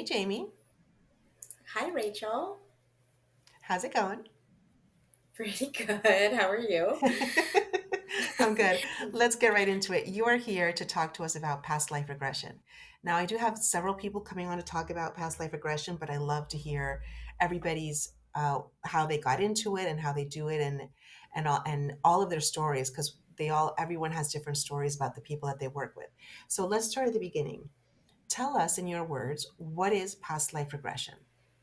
Jamie. Hi, Rachel. How's it going? Pretty good. How are you? I'm good. Let's get right into it. You are here to talk to us about past life regression. Now, I do have several people coming on to talk about past life regression, but I love to hear everybody's how they got into it and how they do it, and all of their stories because everyone has different stories about the people that they work with. So let's start at the beginning. Tell us, in your words, what is past life regression?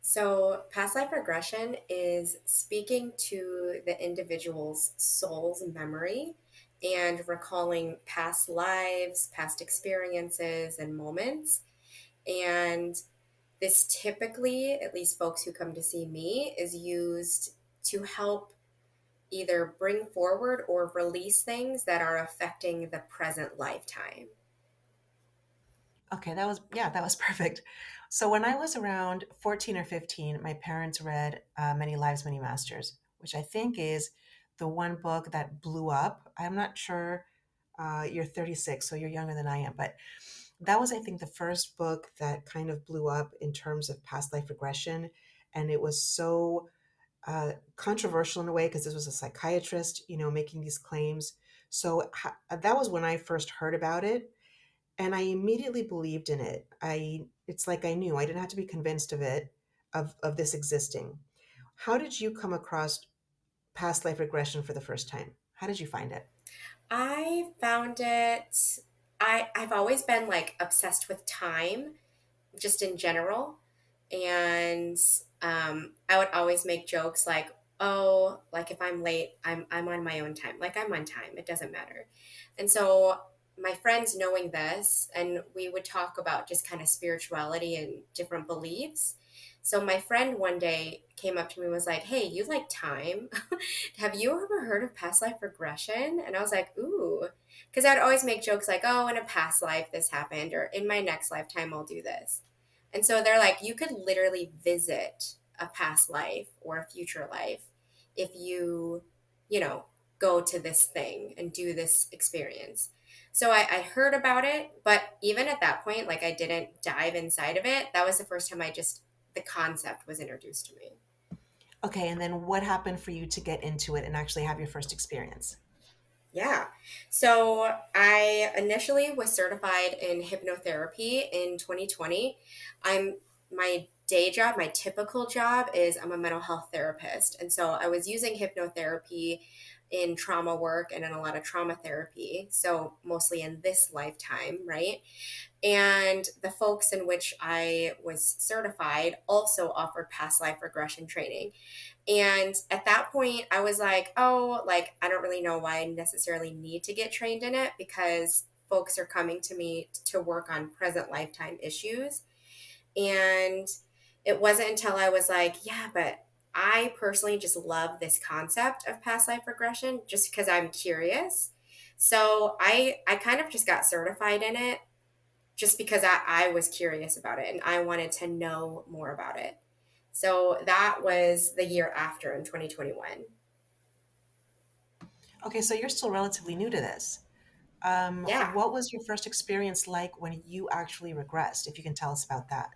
So, past life regression is speaking to the individual's soul's memory and recalling past lives, past experiences, and moments. And this typically, at least folks who come to see me, is used to help either bring forward or release things that are affecting the present lifetime. Okay, that was perfect. So when I was around 14 or 15, my parents read Many Lives, Many Masters, which I think is the one book that blew up. I'm not sure, you're 36, so you're younger than I am, but that was, I think, the first book that kind of blew up in terms of past life regression. And it was so controversial in a way because this was a psychiatrist, making these claims. So that was when I first heard about it, and I immediately believed in it. It's like I knew I didn't have to be convinced of it, of this existing. How did you come across past life regression for the first time? How did you find it? I found it, I've always been like obsessed with time, just in general. And I would always make jokes like, oh, like if I'm late, I'm on my own time. Like I'm on time. It doesn't matter. And so my friends knowing this, and we would talk about just kind of spirituality and different beliefs. So my friend one day came up to me and was like, hey, you like time? Have you ever heard of past life regression? And I was like, ooh, because I'd always make jokes like, oh, in a past life this happened, or in my next lifetime I'll do this. And so they're like, you could literally visit a past life or a future life if you know, go to this thing and do this experience. So I heard about it, but even at that point, like I didn't dive inside of it. That was the first time the concept was introduced to me. Okay, and then what happened for you to get into it and actually have your first experience? Yeah. So I initially was certified in hypnotherapy in 2020. I'm my day job, my typical job is I'm a mental health therapist. And so I was using hypnotherapy in trauma work and in a lot of trauma therapy. So mostly in this lifetime, right? And the folks in which I was certified also offered past life regression training. And at that point, I was like, oh, like, I don't really know why I necessarily need to get trained in it because folks are coming to me to work on present lifetime issues. And it wasn't until I was like, yeah, but I personally just love this concept of past life regression just because I'm curious. So I kind of just got certified in it just because I was curious about it and I wanted to know more about it. So that was the year after in 2021. Okay, so you're still relatively new to this. Yeah. What was your first experience like when you actually regressed, if you can tell us about that?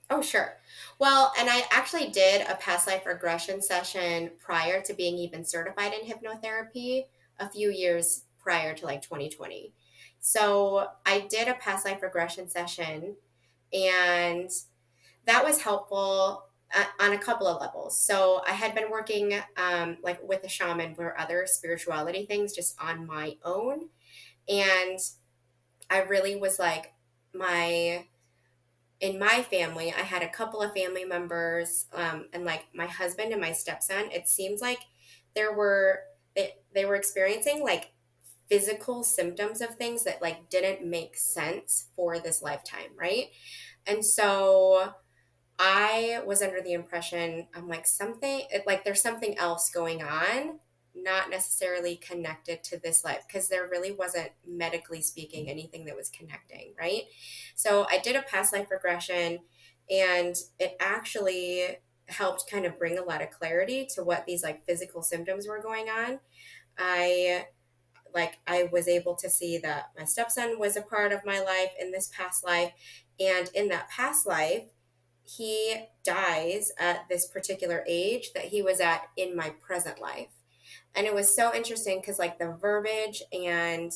Oh, sure. Well, and I actually did a past life regression session prior to being even certified in hypnotherapy a few years prior to like 2020. So I did a past life regression session and that was helpful on a couple of levels. So I had been working like with a shaman for other spirituality things just on my own. And I really was like, my in my family, I had a couple of family members, and like my husband and my stepson. It seems like there were they were experiencing like physical symptoms of things that like didn't make sense for this lifetime, right? And so I was under the impression I'm like like there's something else going on, not necessarily connected to this life because there really wasn't medically speaking anything that was connecting, right? So I did a past life regression and it actually helped kind of bring a lot of clarity to what these like physical symptoms were going on. I I was able to see that my stepson was a part of my life in this past life And in that past life, he dies at this particular age that he was at in my present life. And it was so interesting because, like, the verbiage and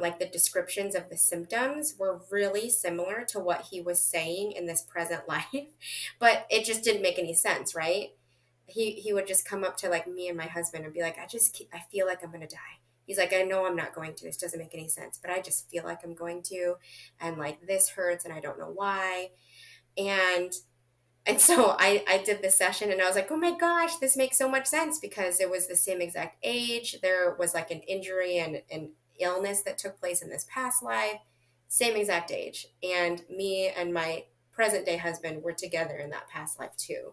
like the descriptions of the symptoms were really similar to what he was saying in this present life, but it just didn't make any sense, right? He would just come up to like me and my husband and be like, I feel like I'm gonna die. He's like, I know I'm not going to. This doesn't make any sense, but I just feel like I'm going to, and like this hurts, and I don't know why. And so I did this session and I was like, oh my gosh, this makes so much sense because it was the same exact age. There was like an injury and an illness that took place in this past life, same exact age. And me and my present day husband were together in that past life too.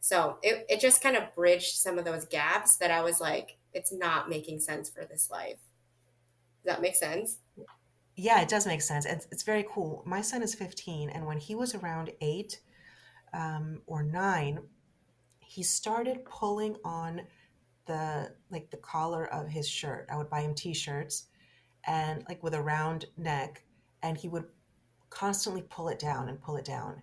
So it just kind of bridged some of those gaps that I was like, it's not making sense for this life. Does that make sense? Yeah, it does make sense. It's very cool. My son is 15, and when he was around 8 or 9, he started pulling on the collar of his shirt. I would buy him t-shirts and like with a round neck, and he would constantly pull it down and pull it down.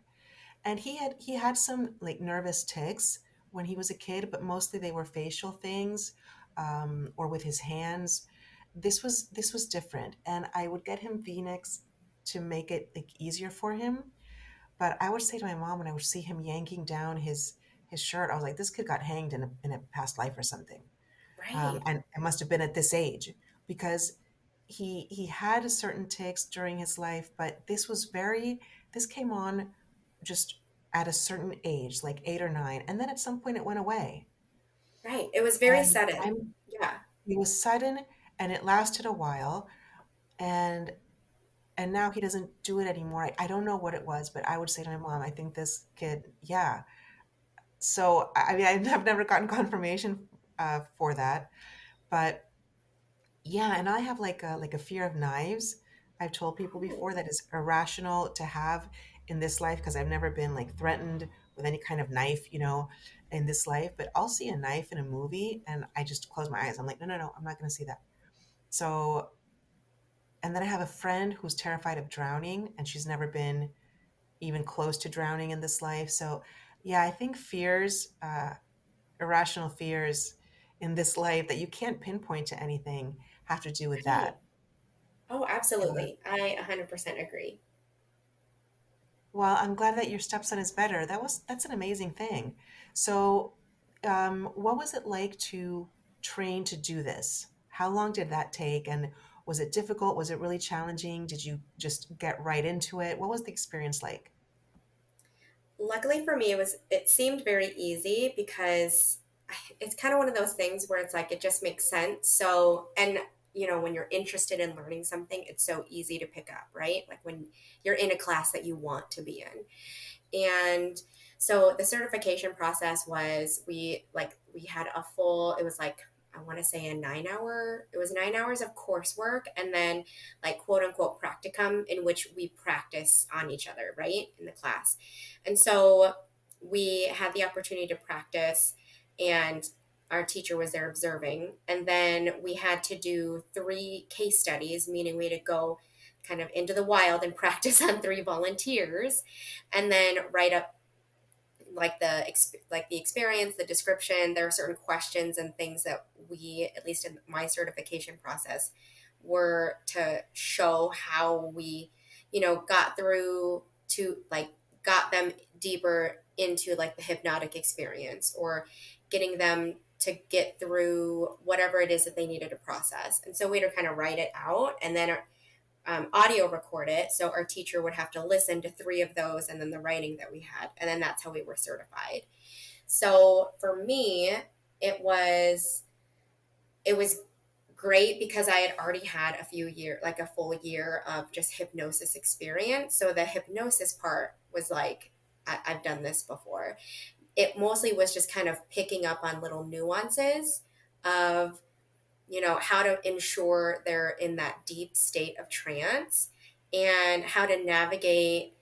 And he had some like nervous tics when he was a kid, but mostly they were facial things, or with his hands. This was different, and I would get him V-necks to make it like easier for him. But I would say to my mom when I would see him yanking down his shirt, I was like, this kid got hanged in a past life or something, Right, and it must have been at this age because he had a certain tics during his life, but this came on just at a certain age, like 8 or 9, and then at some point it went away. right. It was very And sudden. Yeah, it was sudden, and it lasted a while, and now he doesn't do it anymore. I don't know what it was, but I would say to my mom, I think this kid, yeah. So I mean, I've never gotten confirmation for that, but yeah, and I have like a fear of knives. I've told people oh, before that is irrational to have in this life because I've never been like threatened with any kind of knife, in this life. But I'll see a knife in a movie and I just close my eyes. I'm like, no, no, no, I'm not going to see that. So, and then I have a friend who's terrified of drowning and she's never been even close to drowning in this life. So, yeah, I think fears, irrational fears in this life that you can't pinpoint to anything have to do with right. that. Oh, absolutely. I 100% agree. Well, I'm glad that your stepson is better. That's an amazing thing. So, what was it like to train to do this? How long did that take? And was it difficult? Was it really challenging? Did you just get right into it? What was the experience like? Luckily for me, it seemed very easy because it's kind of one of those things where it's like it just makes sense. So, and when you're interested in learning something, it's so easy to pick up, right? Like when you're in a class that you want to be in. And so the certification process was we had a full, it was like I want to say it was 9 hours of coursework and then like quote unquote practicum in which we practice on each other, right? In the class. And so we had the opportunity to practice and our teacher was there observing. And then we had to do 3 case studies, meaning we had to go kind of into the wild and practice on 3 volunteers and then write up like the experience, the description. There are certain questions and things that we, at least in my certification process, were to show how we, got through to like got them deeper into like the hypnotic experience or getting them to get through whatever it is that they needed to process. And so we had to kind of write it out and then audio record it. So our teacher would have to listen to 3 of those and then the writing that we had. And then that's how we were certified. So for me, it was it was great because I had already had a few year like a full year of just hypnosis experience. So the hypnosis part was like I've done this before. It mostly was just kind of picking up on little nuances of how to ensure they're in that deep state of trance and how to navigate,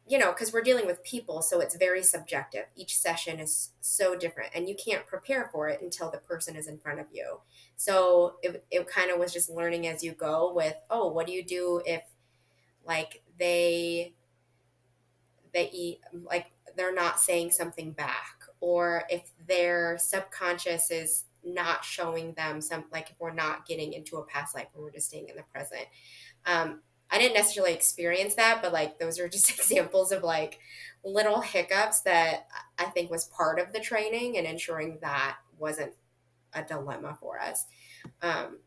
because we're dealing with people, so it's very subjective. Each session is so different, and you can't prepare for it until the person is in front of you. So it kind of was just learning as you go with, oh, what do you do if, like, they they eat, like they're not saying something back, or if their subconscious is not showing them some, like if we're not getting into a past life and we're just staying in the present. I didn't necessarily experience that, but like those are just examples of like little hiccups that I think was part of the training and ensuring that wasn't a dilemma for us. Um,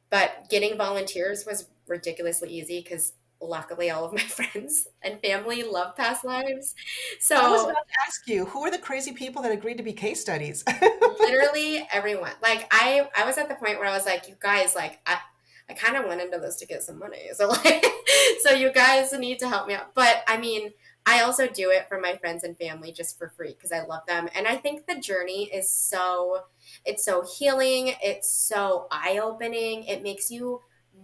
but getting volunteers was ridiculously easy because luckily all of my friends and family love past lives. I was So about to ask you, who are the crazy people that agreed to be case studies? literally everyone. Like I was at the point where I was like, you guys, like I kind of went into this to get some money. So like so you guys need to help me out. But I mean, I also do it for my friends and family just for free because I love them. And I think the journey is so, it's so healing, it's so eye-opening. It makes you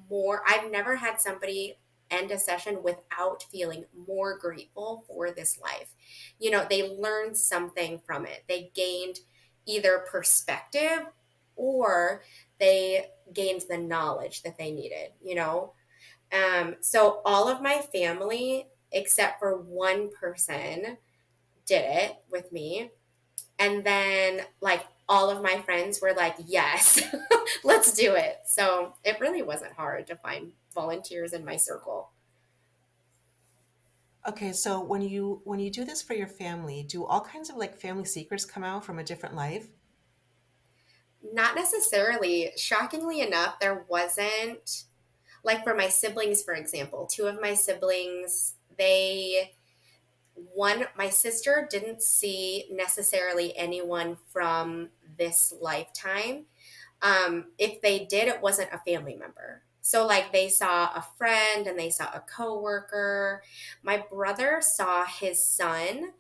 more, I've never had somebody end a session without feeling more grateful for this life. You know, they learned something from it. They gained either perspective or they gained the knowledge that they needed, you know? So all of my family, except for one person, did it with me. And then, like, all of my friends were like, yes, let's do it. So it really wasn't hard to find volunteers in my circle. Okay, so when you do this for your family, do all kinds of like family secrets come out from a different life? Not necessarily. Shockingly enough, there wasn't, like, for my siblings, for example, two of my siblings, my sister didn't see necessarily anyone from this lifetime. If they did, it wasn't a family member. So like they saw a friend and they saw a coworker. My brother saw his son,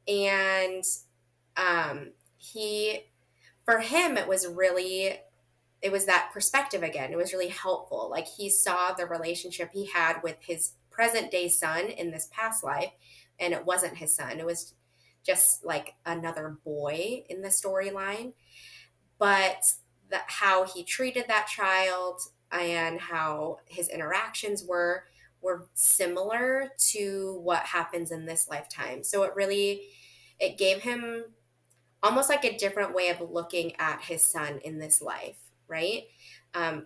and he, for him it was that perspective again. It was really helpful. Like he saw the relationship he had with his present day son in this past life, and it wasn't his son. It was just like another boy in the storyline. But how he treated that child and how his interactions were similar to what happens in this lifetime. So it gave him almost like a different way of looking at his son in this life, right?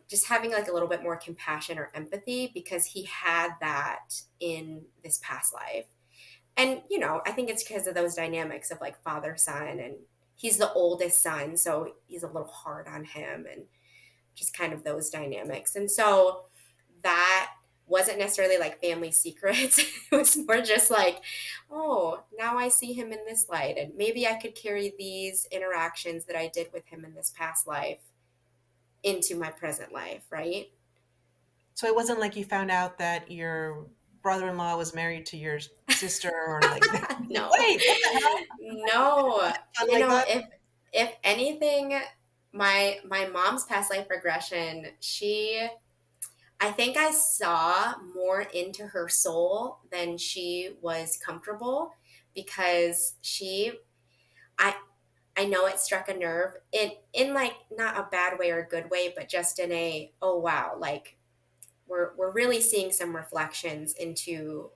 Just having like a little bit more compassion or empathy because he had that in this past life. And, you know, I think it's because of those dynamics of like father son, and he's the oldest son, so he's a little hard on him, and just kind of those dynamics. And so that wasn't necessarily like family secrets. It was more just like, oh, now I see him in this light, and maybe I could carry these interactions that I did with him in this past life into my present life, right? So it wasn't like you found out that your brother-in-law was married to your sister or like, No, wait, what the hell? no. Fun You like know, that? if anything, my mom's past life regression, I think I saw more into her soul than she was comfortable, because I I know it struck a nerve in like not a bad way or a good way, but just in a, oh wow, like we're really seeing some reflections into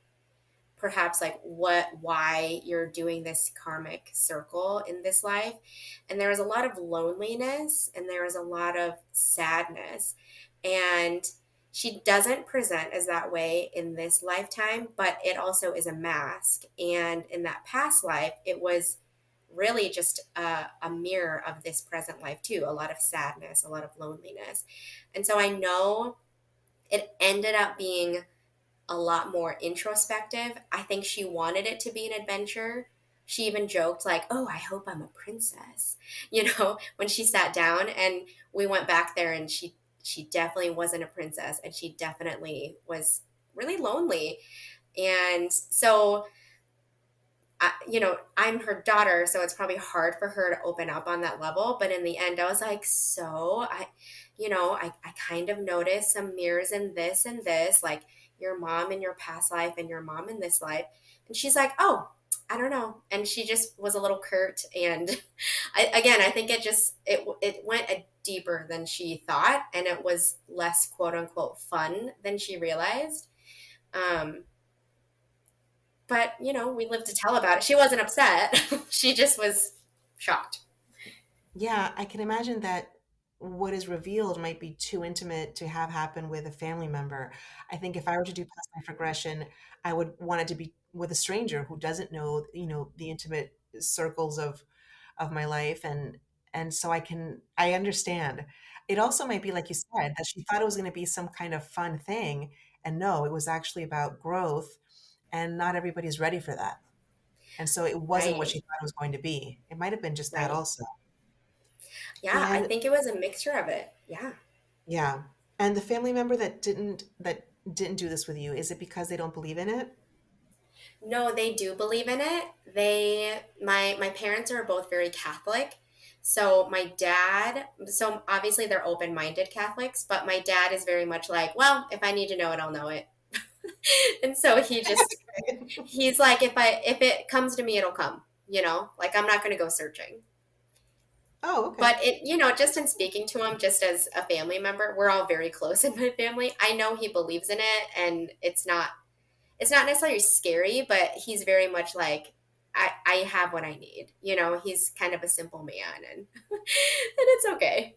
perhaps like why you're doing this karmic circle in this life. And there was a lot of loneliness and there was a lot of sadness, and she doesn't present as that way in this lifetime, but it also is a mask. And in that past life it was really just a mirror of this present life too, a lot of sadness, a lot of loneliness. And so I know it ended up being a lot more introspective. I think she wanted it to be an adventure. She even joked like, "Oh, I hope I'm a princess." You know, when she sat down and we went back there, and she definitely wasn't a princess, and she definitely was really lonely. And so you know, I'm her daughter, so it's probably hard for her to open up on that level. But in the end, I was like, so I kind of noticed some mirrors in this and this, like your mom in your past life and your mom in this life. And she's like, oh, I don't know. And she just was a little curt. And I think it went a deeper than she thought, and it was less quote unquote fun than she realized. Um, But, we lived to tell about it. She wasn't upset. She just was shocked. Yeah, I can imagine that what is revealed might be too intimate to have happen with a family member. I think if I were to do past life regression, I would want it to be with a stranger who doesn't know, the intimate circles of my life, and so I understand. It also might be like you said, that she thought it was going to be some kind of fun thing, and no, it was actually about growth, and not everybody's ready for that. And so it wasn't what she Right, thought it was going to be. It might have been just that right. also. Yeah, I And think it was a mixture of it. Yeah. yeah. And the family member that didn't do this with you, is it because they don't believe in it? No, they do believe in it. My parents are both very Catholic. So my dad, so obviously they're open-minded Catholics, but my dad is very much like, well, if I need to know it, I'll know it. And so he's like, if it comes to me, it'll come, like I'm not going to go searching. Oh, okay. But just in speaking to him, just as a family member, we're all very close in my family. I know he believes in it, and it's not necessarily scary, but he's very much like, I have what I need. He's kind of a simple man, and and it's okay.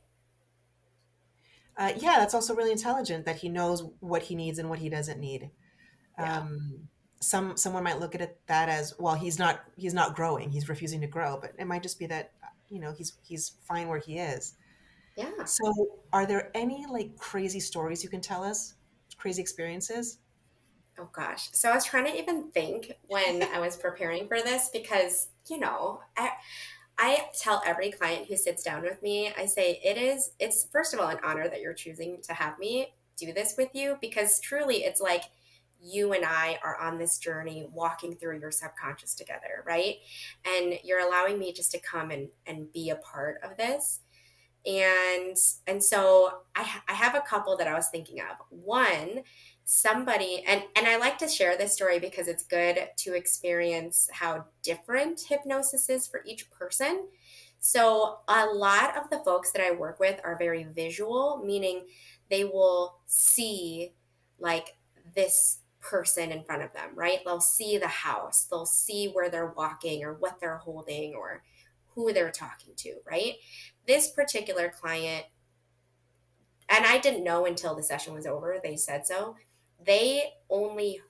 Yeah, that's also really intelligent that he knows what he needs and what he doesn't need. Yeah. Um, someone might look at that as, well, he's not growing, he's refusing to grow, but it might just be that he's fine where he is. Yeah. So, are there any like crazy stories you can tell us? Crazy experiences? Oh gosh. So I was trying to even think when I was preparing for this because, I tell every client who sits down with me, I say it's first of all an honor that you're choosing to have me do this with you because truly it's like you and I are on this journey walking through your subconscious together, right? And you're allowing me just to come and be a part of this. And so I have a couple that I was thinking of. One, somebody, and I like to share this story because it's good to experience how different hypnosis is for each person. So a lot of the folks that I work with are very visual, meaning they will see like this person in front of them, right? They'll see the house, they'll see where they're walking or what they're holding or who they're talking to, right? This particular client, and I didn't know until the session was over, they said so, they only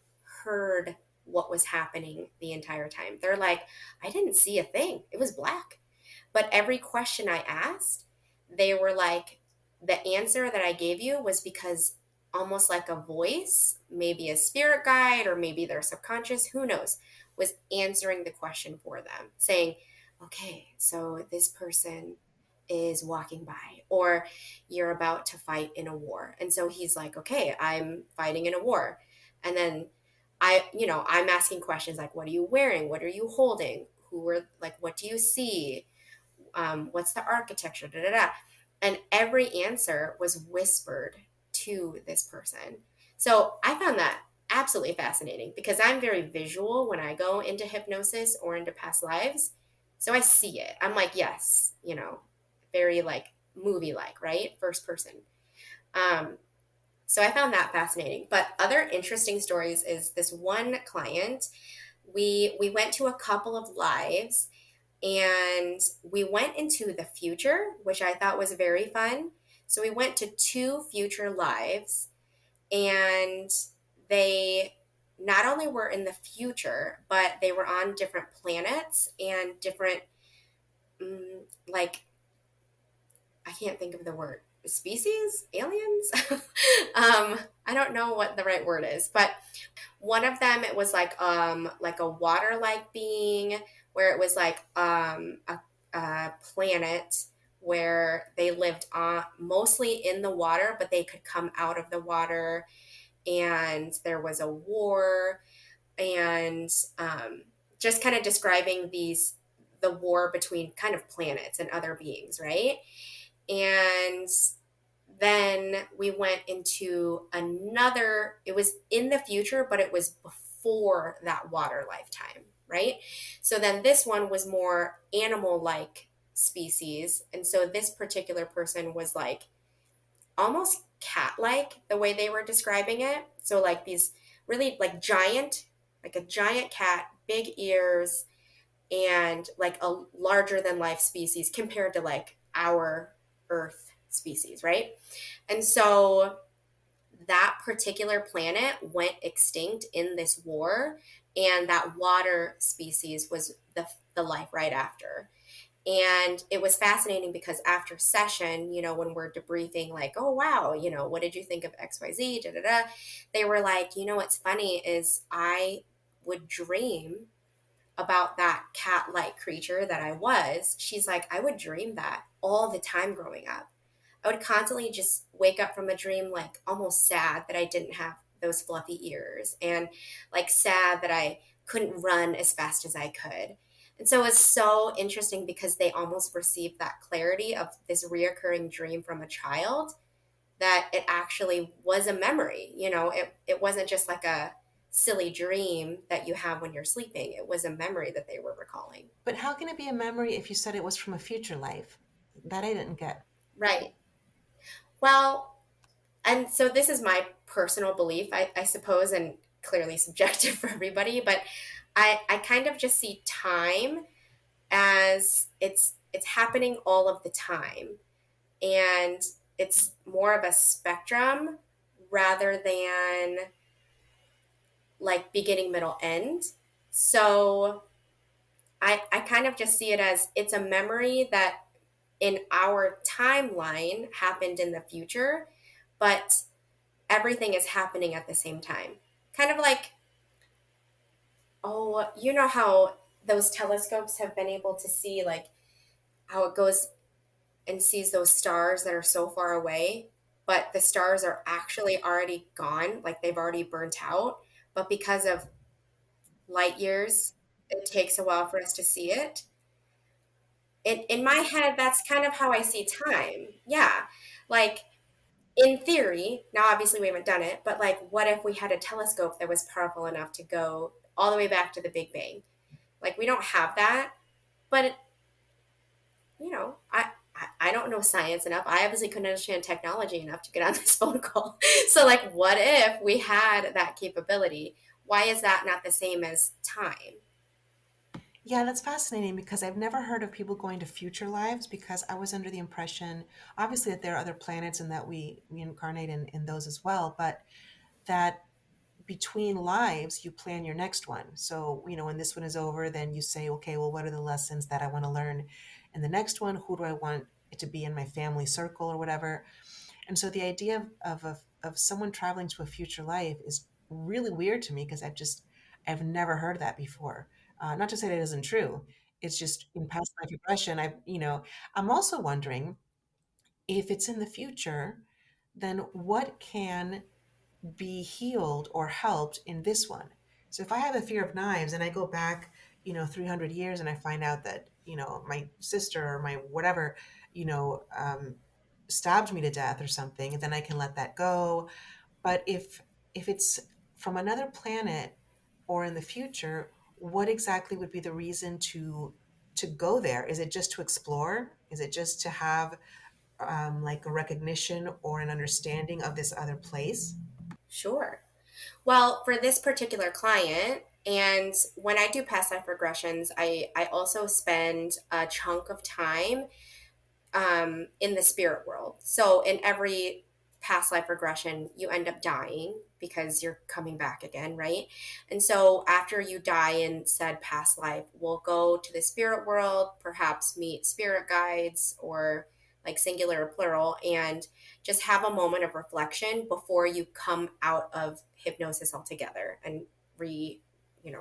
heard what was happening the entire time. They're like, I didn't see a thing, it was black. But every question I asked, they were like, the answer that I gave you was because almost like a voice, maybe a spirit guide or maybe their subconscious, who knows, was answering the question for them, saying, okay, so this person is walking by, or you're about to fight in a war. And so he's like, okay, I'm fighting in a war. And then I'm asking questions like, what are you wearing? What are you holding? Who are like, what do you see? What's the architecture? Da, da, da. And every answer was whispered to this person. So I found that absolutely fascinating because I'm very visual when I go into hypnosis or into past lives. So I see it. I'm like, yes, very like movie like, right? First person. Um, so I found that fascinating. But other interesting stories is this one client. We went to a couple of lives and we went into the future, which I thought was very fun. So we went to two future lives, and they not only were in the future, but they were on different planets and different, like, I can't think of the word, species, aliens. I don't know what the right word is, but one of them, it was like a water like being where it was like a planet where they lived on mostly in the water, but they could come out of the water, and there was a war, and just kind of describing the war between kind of planets and other beings, right? And then we went into another, it was in the future, but it was before that water lifetime, right? So then this one was more animal like species. And so this particular person was like almost cat like the way they were describing it. So like these really like giant. like a giant cat, big ears, and like a larger than life species compared to like our Earth species, right? And so that particular planet went extinct in this war, and that water species was the life right after. And it was fascinating because after session, when we're debriefing, like, oh, wow, what did you think of XYZ? Da, da, da. They were like, what's funny is I would dream about that cat like creature that I was. She's like, I would dream that all the time growing up. I would constantly just wake up from a dream, like almost sad that I didn't have those fluffy ears, and like sad that I couldn't run as fast as I could. And so it's so interesting because they almost received that clarity of this reoccurring dream from a child, that it actually was a memory. It wasn't just like a silly dream that you have when you're sleeping. It was a memory that they were recalling. But how can it be a memory if you said it was from a future life? That I didn't get. Right. Well, and so this is my personal belief, I suppose, and clearly subjective for everybody, but I kind of just see time as it's happening all of the time. And it's more of a spectrum rather than like beginning, middle, end. So I kind of just see it as it's a memory that in our timeline happened in the future, but everything is happening at the same time. Kind of like, oh, you know how those telescopes have been able to see like how it goes and sees those stars that are so far away, but the stars are actually already gone, like they've already burnt out. But because of light years, it takes a while for us to see it. In my head, that's kind of how I see time. Yeah. Like in theory, now obviously we haven't done it, but like what if we had a telescope that was powerful enough to go all the way back to the Big Bang? Like we don't have that, but I don't know science enough. I obviously couldn't understand technology enough to get on this phone call. So like what if we had that capability? Why is that not the same as time? Yeah, that's fascinating because I've never heard of people going to future lives because I was under the impression, obviously, that there are other planets and that we reincarnate in those as well, but that between lives, you plan your next one. So, when this one is over, then you say, okay, well, what are the lessons that I want to learn in the next one? Who do I want it to be in my family circle or whatever? And so the idea of someone traveling to a future life is really weird to me because I've never heard that before. Not to say that it isn't true. It's just in past life regression, I'm also wondering if it's in the future, then what can be healed or helped in this one. So if I have a fear of knives and I go back, 300 years and I find out that, my sister or my whatever, stabbed me to death or something, then I can let that go. But if it's from another planet or in the future, what exactly would be the reason to go there? Is it just to explore? Is it just to have like a recognition or an understanding of this other place? Sure. Well, for this particular client, and when I do past life regressions, I also spend a chunk of time in the spirit world. So in every past life regression, you end up dying because you're coming back again, right? And so after you die in said past life, we'll go to the spirit world, perhaps meet spirit guides or like singular or plural, and just have a moment of reflection before you come out of hypnosis altogether and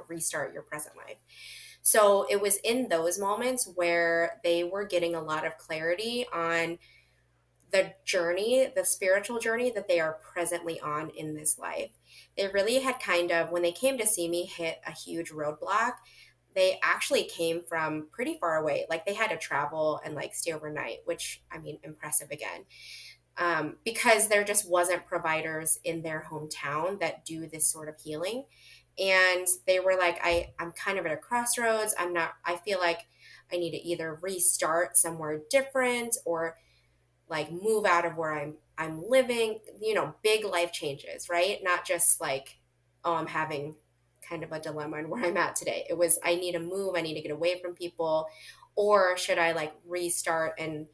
restart your present life. So it was in those moments where they were getting a lot of clarity on the journey, the spiritual journey that they are presently on in this life. They really had kind of, when they came to see me, hit a huge roadblock. They actually came from pretty far away. Like they had to travel and like stay overnight, which I mean, impressive again. Because there just wasn't providers in their hometown that do this sort of healing. And they were like, I'm kind of at a crossroads. I feel like I need to either restart somewhere different or like move out of where I'm living, big life changes, right? Not just like, oh, I'm having kind of a dilemma and where I'm at today. It was, I need to move, I need to get away from people, or should I like restart and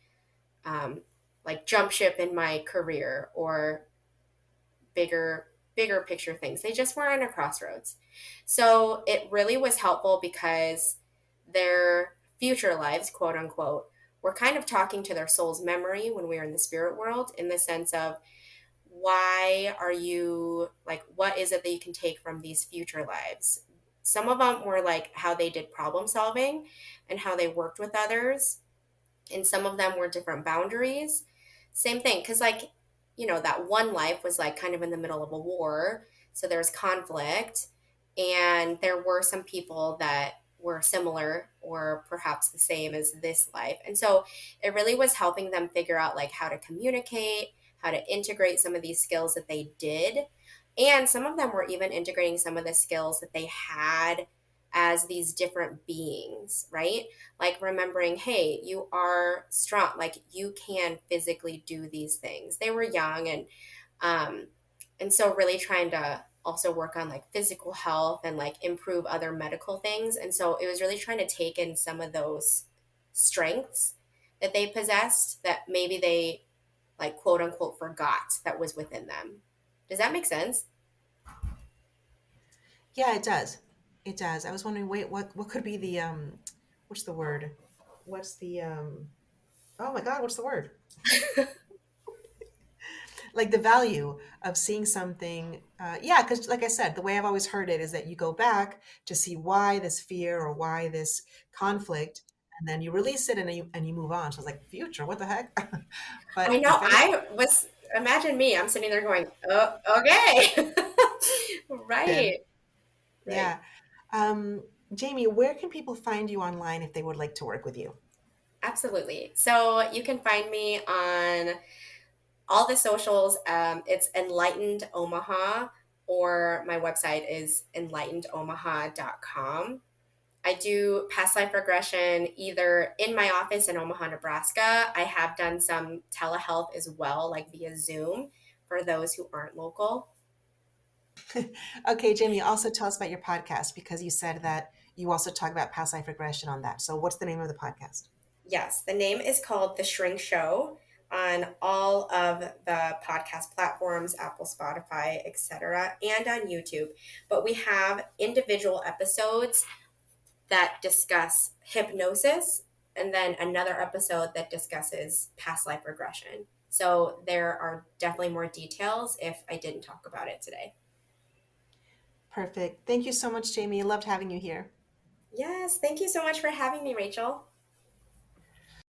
um, like jump ship in my career or bigger picture things. They just were on a crossroads. So it really was helpful because their future lives, quote unquote, were kind of talking to their soul's memory when we were in the spirit world, in the sense of, why are you like, what is it that you can take from these future lives? Some of them were like how they did problem solving and how they worked with others, and some of them were different boundaries. Same thing, because like, that one life was like kind of in the middle of a war, so there's conflict, and there were some people that were similar or perhaps the same as this life, and so it really was helping them figure out like how to communicate, how to integrate some of these skills that they did, and some of them were even integrating some of the skills that they had as these different beings, right? Like remembering, hey, you are strong, like you can physically do these things. They were young, um and so really trying to also work on like physical health and like improve other medical things. And so it was really trying to take in some of those strengths that they possessed that maybe they like quote unquote forgot that was within them. Does that make sense? Yeah, it does. It does. I was wondering, wait, what could be the what's the word? What's the oh my God, what's the word? Like the value of seeing something. Yeah, because like I said, the way I've always heard it is that you go back to see why this fear or why this conflict, and then you release it and you move on. So I was like, future, what the heck? I But know. if any, Imagine me, I'm sitting there going, oh, okay. Right, right. yeah. Um, Jamie, where can people find you online if they would like to work with you? Absolutely. So you can find me on all the socials. It's Enlightened Omaha, or my website is enlightenedomaha.com. I do past life regression either in my office in Omaha, Nebraska. I have done some telehealth as well, like via Zoom for those who aren't local. Okay, Jamie, also tell us about your podcast because you said that you also talk about past life regression on that. So what's the name of the podcast? Yes, the name is called The Shrink Show on all of the podcast platforms, Apple, Spotify, etc., and on YouTube. But we have individual episodes that discuss hypnosis, and then another episode that discusses past life regression. So there are definitely more details if I didn't talk about it today. Perfect. Thank you so much, Jamie. I loved having you here. Yes, thank you so much for having me, Rachel.